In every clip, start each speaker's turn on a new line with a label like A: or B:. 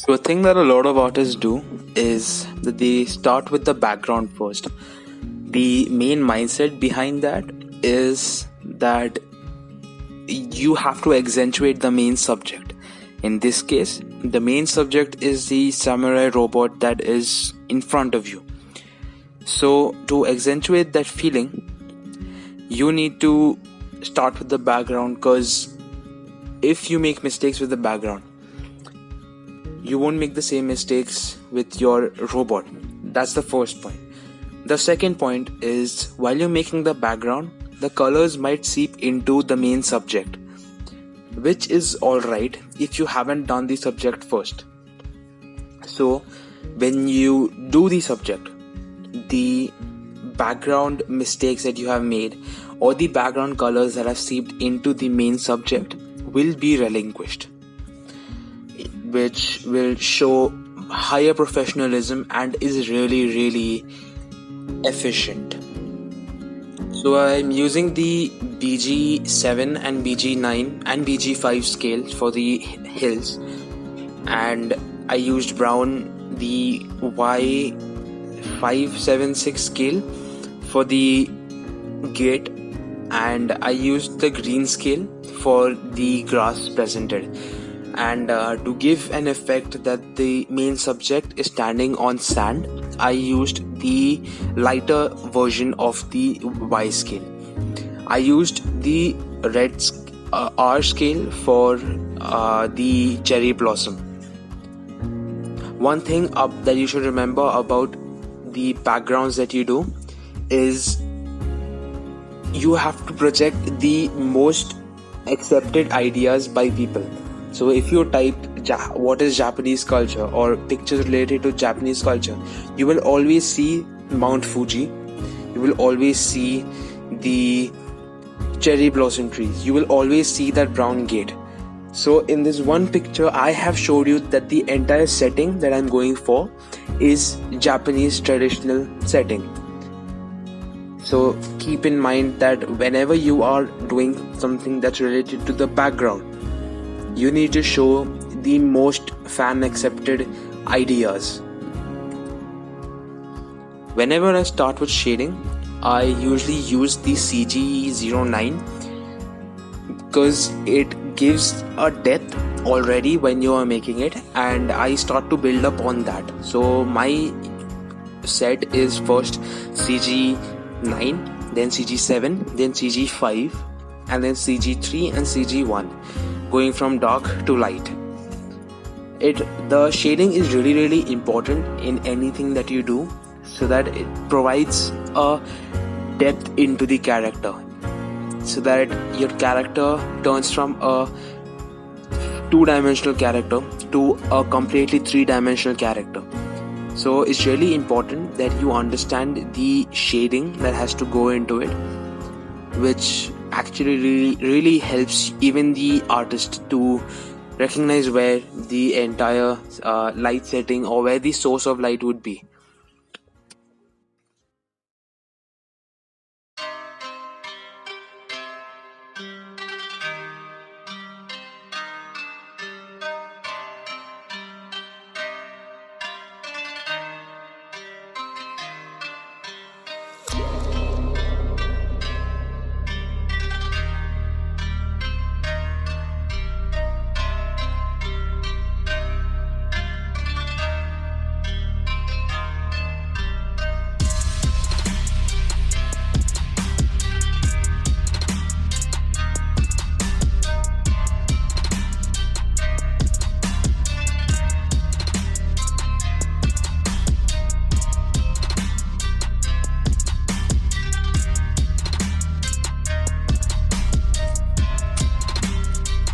A: So a thing that a lot of artists do is that they start with the background first. The main mindset behind that is that you have to accentuate the main subject. In this case, the main subject is the samurai robot that is in front of you. So to accentuate that feeling, you need to start with the background, because if you make mistakes with the background, you won't make the same mistakes with your robot. That's the first point. The second point is, while you're making the background, the colors might seep into the main subject, which is alright if you haven't done the subject first. So when you do the subject, the background mistakes that you have made or the background colors that have seeped into the main subject will be relinquished, which will show higher professionalism and is really efficient. So I'm using the BG7 and BG9 and BG5 scales for the hills, and I used brown the Y576 scale for the gate, and I used the green scale for the grass presented. And to give an effect that the main subject is standing on sand, I used the lighter version of the Y scale. I used the red R scale for the cherry blossom. One thing that you should remember about the backgrounds that you do is you have to project the most accepted ideas by people. So if you type what is Japanese culture or pictures related to Japanese culture, you will always see Mount Fuji, you will always see the cherry blossom trees, you will always see that brown gate. So in this one picture, I have showed you that the entire setting that I'm going for is Japanese traditional setting. So keep in mind that whenever you are doing something that's related to the background, you need to show the most fan accepted ideas. Whenever I start with shading, I usually use the CG09 because it gives a depth already when you are making it, and I start to build up on that. So my set is first CG9, then CG7, then CG5, and then CG3 and CG1, going from dark to light. The shading is really important in anything that you do, so that it provides a depth into the character, so that your character turns from a two-dimensional character to a completely three-dimensional character. So it's really important that you understand the shading that has to go into it, which actually really helps even the artist to recognize where the entire light setting or where the source of light would be.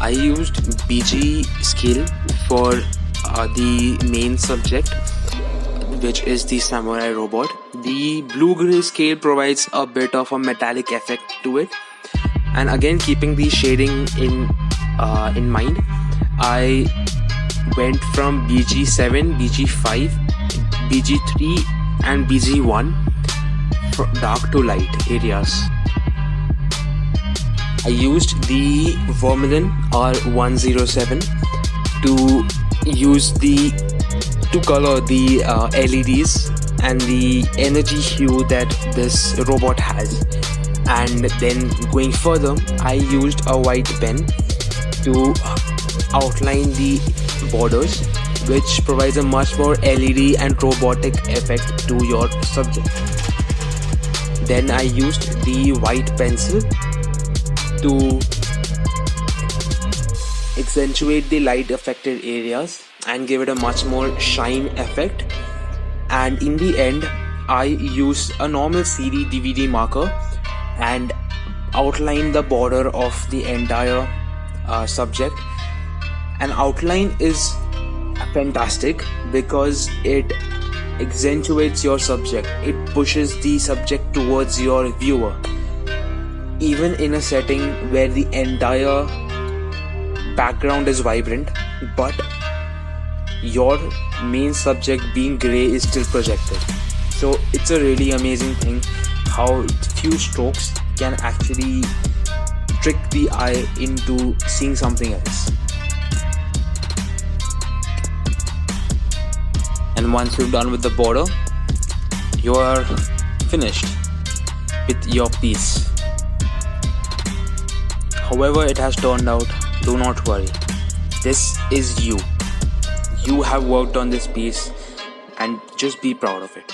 A: I used BG scale for the main subject, which is the samurai robot. The blue-gray scale provides a bit of a metallic effect to it, and again keeping the shading in mind, I went from BG7, BG5, BG3 and BG1 for dark to light areas. I used the Vermilion R107 to use to color the LEDs and the energy hue that this robot has. And then going further, I used a white pen to outline the borders, which provides a much more LED and robotic effect to your subject. Then I used the white pencil to accentuate the light affected areas and give it a much more shine effect. And in the end, I used a normal CD DVD marker and outline the border of the entire subject. An outline is fantastic because it accentuates your subject. It pushes the subject towards your viewer, even in a setting where the entire background is vibrant, but your main subject being grey is still projected. So it's a really amazing thing how few strokes can actually trick the eye into seeing something else. And once you're done with the border, you are finished with your piece. However it has turned out, do not worry. This is you. You have worked on this piece and just be proud of it.